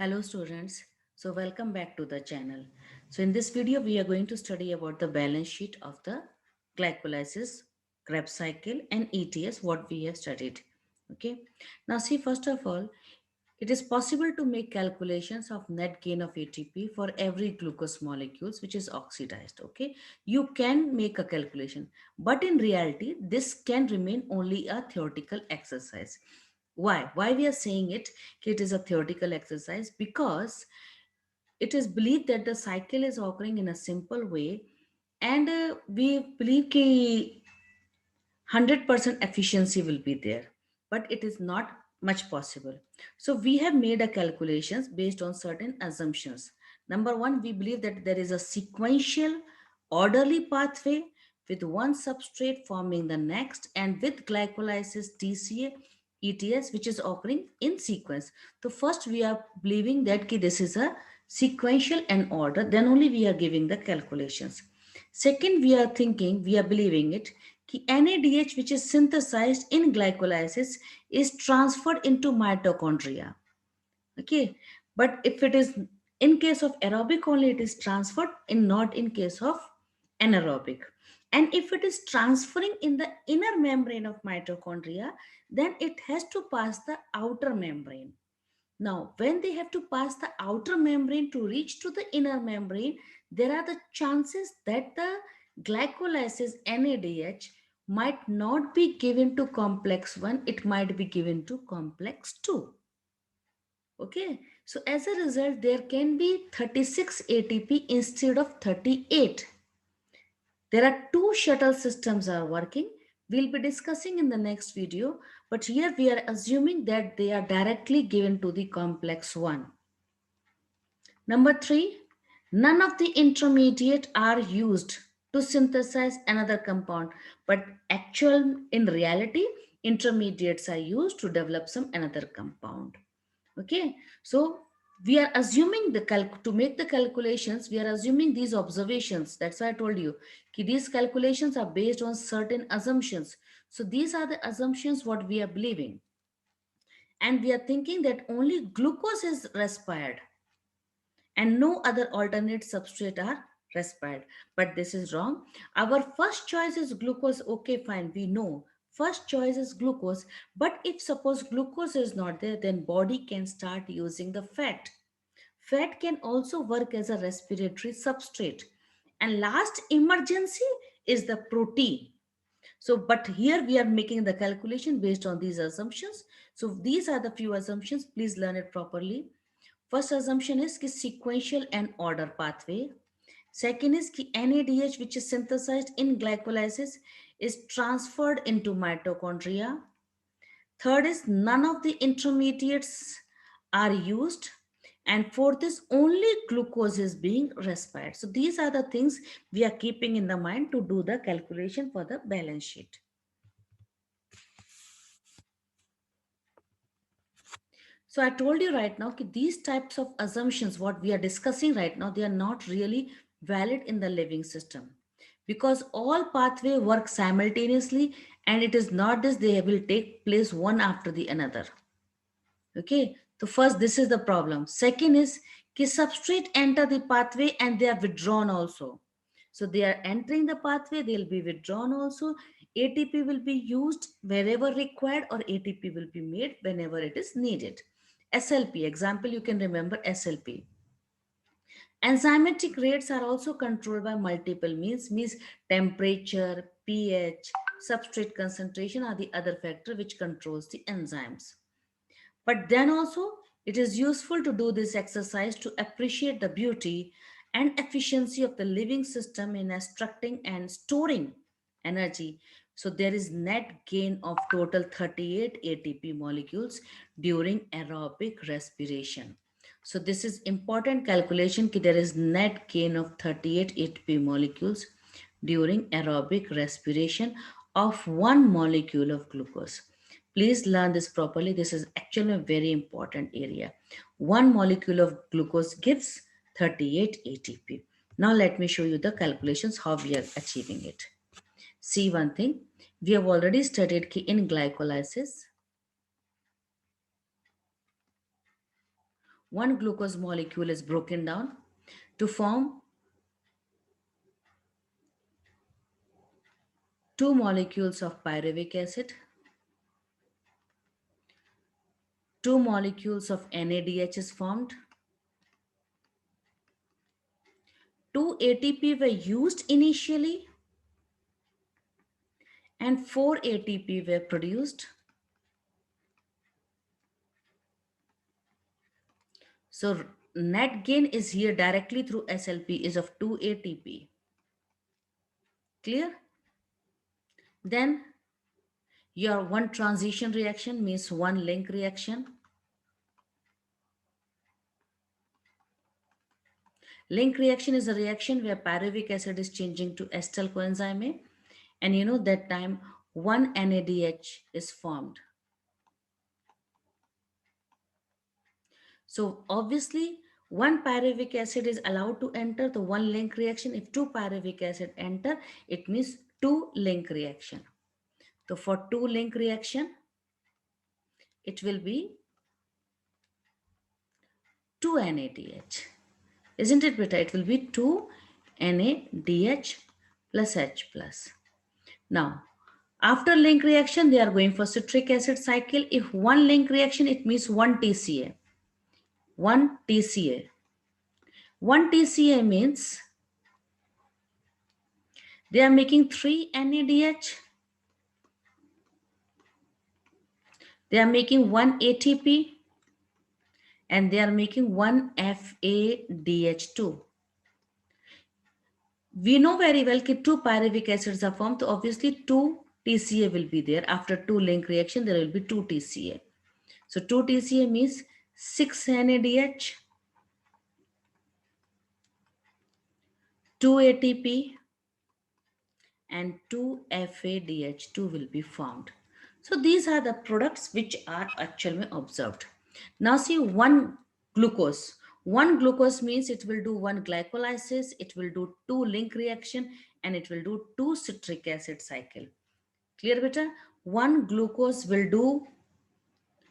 Hello students, so welcome back to the channel. So in this video we are going to study about the balance sheet of the glycolysis, Krebs cycle and ETS what we have studied. Okay. Now see, first of all, it is possible to make calculations of net gain of ATP for every glucose molecules which is oxidized. Okay. You can make a calculation, but in reality this can remain only a theoretical exercise. Why we are saying it is a theoretical exercise? Because it is believed that the cycle is occurring in a simple way, and we believe that 100% efficiency will be there, but it is not much possible. So we have made a calculations based on certain assumptions. Number one, we believe that there is a sequential orderly pathway with one substrate forming the next, and with glycolysis TCA ETS which is occurring in sequence. So first we are believing that this is a sequential and order, then only we are giving the calculations. Second, we are believing it कि NADH which is synthesized in glycolysis is transferred into mitochondria. Okay, but if it is in case of aerobic only, it is transferred, in not in case of anaerobic. And if it is transferring in the inner membrane of mitochondria, then it has to pass the outer membrane. Now, when they have to pass the outer membrane to reach to the inner membrane, there are the chances that the glycolysis NADH might not be given to complex 1, it might be given to complex 2. Okay, so as a result, there can be 36 ATP instead of 38. There are two shuttle systems are working. We'll be discussing in the next video, but here we are assuming that they are directly given to the complex 1. Number three, none of the intermediate are used to synthesize another compound, but in reality, intermediates are used to develop some another compound. Okay, so we are assuming to make the calculations, we are assuming these observations. That's why I told you these calculations are based on certain assumptions. So these are the assumptions what we are believing, and we are thinking that only glucose is respired and no other alternate substrate are respired. But this is wrong. Our first choice is glucose. Okay, fine, we know first choice is glucose, but if suppose glucose is not there, then body can start using the fat. Fat can also work as a respiratory substrate, and last emergency is the protein. So but here we are making the calculation based on these assumptions. So these are the few assumptions, please learn it properly. First assumption is कि sequential and order pathway. Second is कि NADH which is synthesized in glycolysis is transferred into mitochondria. Third is none of the intermediates are used. And fourth is only glucose is being respired. So these are the things we are keeping in the mind to do the calculation for the balance sheet. So I told you right now that these types of assumptions, what we are discussing right now, they are not really valid in the living system, because all pathway work simultaneously, and it is not this they will take place one after the another. Okay. So first, this is the problem. Second is कि substrate enter the pathway and they are withdrawn also. So they are entering the pathway, they will be withdrawn also. ATP will be used wherever required, or ATP will be made whenever it is needed. SLP, example, you can remember SLP. Enzymatic rates are also controlled by multiple means temperature, pH, substrate concentration are the other factor which controls the enzymes. But then also, it is useful to do this exercise to appreciate the beauty and efficiency of the living system in extracting and storing energy. So there is net gain of total 38 ATP molecules during aerobic respiration. So this is important calculation कि there is net gain of 38 ATP molecules during aerobic respiration of one molecule of glucose. Please learn this properly. This is actually a very important area. One molecule of glucose gives 38 ATP. Now let me show you the calculations how we are achieving it. See one thing. We have already studied in glycolysis, one glucose molecule is broken down to form two molecules of pyruvic acid, two molecules of NADH is formed, two ATP were used initially, and four ATP were produced. So net gain is here directly through SLP is of 2 ATP. Clear? Then your one transition reaction means one link reaction. Link reaction is a reaction where pyruvic acid is changing to acetyl coenzyme A, and you know that time one NADH is formed. So obviously one pyruvic acid is allowed to enter the one link reaction. If two pyruvic acid enter, it means two link reaction. So for two link reaction, it will be 2 NADH. Isn't it better? It will be 2 NADH plus H plus. Now, after link reaction, they are going for citric acid cycle. If one link reaction, it means 1 TCA. 1 TCA. 1 TCA means they are making 3 NADH. They are making 1 ATP and they are making 1 FADH2. We know very well that two pyruvic acids are formed, so obviously 2 TCA will be there. After two link reaction, there will be 2 TCA. So 2 TCA means 6 NADH, 2 ATP, and 2 FADH2 will be formed. So these are the products which are actually observed. Now see one glucose. One glucose means it will do one glycolysis, it will do two link reaction, and it will do two citric acid cycle. Clear beta? One glucose will do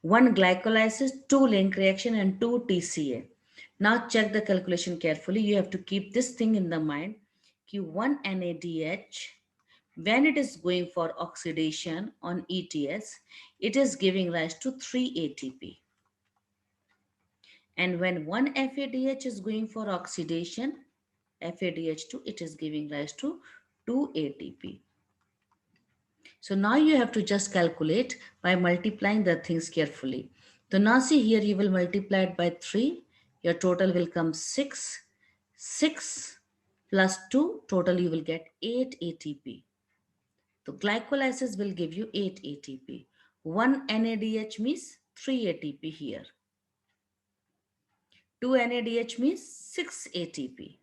one glycolysis, two link reaction, and two TCA. Now check the calculation carefully. You have to keep this thing in the mind. Q1 NADH, when it is going for oxidation on ETS, it is giving rise to 3 ATP. And when one FADH is going for oxidation, FADH2, it is giving rise to 2 ATP. So now you have to just calculate by multiplying the things carefully. So now see here you will multiply it by 3. Your total will come 6. 6 plus 2, total you will get 8 ATP. So glycolysis will give you 8 ATP. 1 NADH means 3 ATP here. 2 NADH means 6 ATP.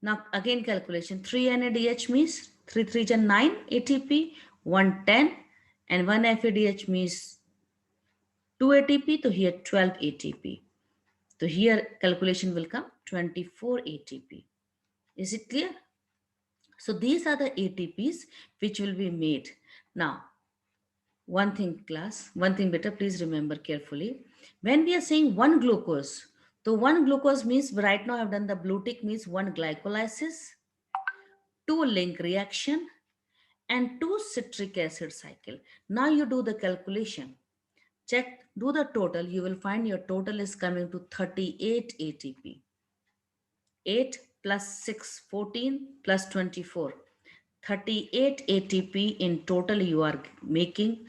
Now again calculation. 3 NADH means 3 3 is 9 ATP, 1 10, and 1 FADH means 2 ATP, so here 12 ATP. So here calculation will come 24 ATP. Is it clear? So these are the ATPs which will be made. Now, one thing class, one thing better, please remember carefully. When we are saying one glucose, so one glucose means right now I've done the blue tick means one glycolysis, two link reaction, and two citric acid cycle. Now you do the calculation. Check, do the total. You will find your total is coming to 38 ATP. 8 plus 6, 14 plus 24. 38 ATP in total you are making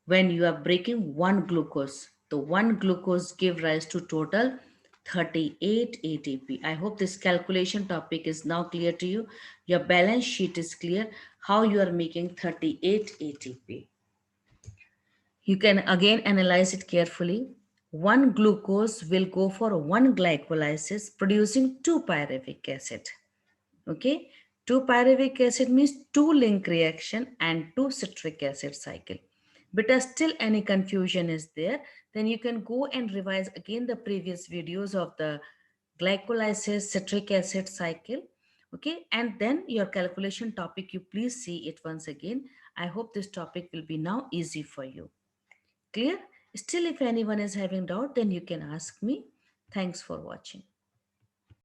when you are breaking one glucose. The one glucose give rise to total 38 ATP. I hope this calculation topic is now clear to you. Your balance sheet is clear how you are making 38 ATP. You can again analyze it carefully. One glucose will go for one glycolysis producing two pyruvic acid. Okay, two pyruvic acid means two link reaction and two citric acid cycle. But if still any confusion is there, then you can go and revise again the previous videos of the glycolysis citric acid cycle. Okay, and then your calculation topic, you please see it once again. I hope this topic will be now easy for you. Clear? Still, if anyone is having doubt, then you can ask me. Thanks for watching.